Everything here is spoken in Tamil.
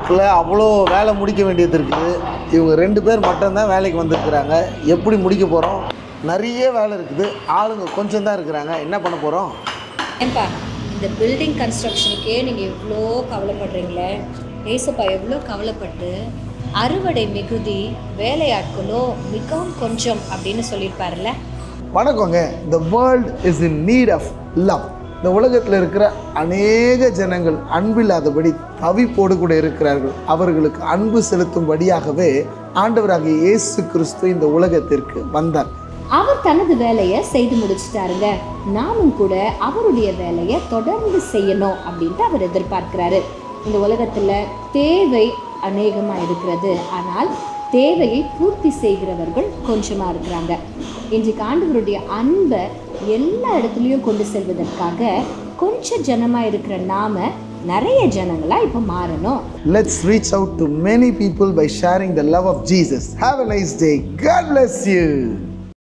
நாட்களில் அவ்வளோ வேலை முடிக்க வேண்டியது இருக்குது. இவங்க 2 பேர் மட்டும்தான் வேலைக்கு வந்திருக்கிறாங்க. எப்படி முடிக்க போகிறோம்? நிறைய வேலை இருக்குது, ஆளுங்க கொஞ்சம் தான் இருக்கிறாங்க. என்ன பண்ண போகிறோம்? ஏன்பா இந்த பில்டிங் கன்ஸ்ட்ரக்ஷனுக்கே நீங்கள் எவ்வளோ கவலைப்படுறீங்களே, ஏசப்பா எவ்வளோ கவலைப்பட்டு அறுவடை மிகுதி வேலையாட்களோ மிகவும் கொஞ்சம் அப்படின்னு சொல்லியிருப்பார்ல. வணக்கங்க. The world is in need of love. இந்த உலகத்தில் இருக்கிற அநேக ஜனங்கள் அன்பில்லாதபடி தவிப்போடு கூட இருக்கிறார்கள். அவர்களுக்கு அன்பு செலுத்தும்படியாகவே ஆண்டவராகிய இயேசு கிறிஸ்து இந்த உலகத்திற்கு வந்தார். அவர் தனது வேலையை செய்து முடிச்சிட்டாருங்க. நாமும் கூட அவருடைய வேலையை தொடர்ந்து செய்யணும் அப்படின்ட்டு அவர் எதிர்பார்க்கிறாரு. இந்த உலகத்தில் தேவை அநேகமாக இருக்கிறது, ஆனால் தேவையை பூர்த்தி செய்கிறவர்கள் கொஞ்சமாக இருக்கிறாங்க. இன்றைக்கு ஆண்டவருடைய அன்பை எல்லா இடத்துலையும் கொண்டு செல்வதற்காக கொஞ்சம் ஜனமாக இருக்கிற நாம நிறைய ஜனங்களாக இப்போ மாறணும். Let's reach out to many people by sharing the love of Jesus. Have a nice day. God bless you.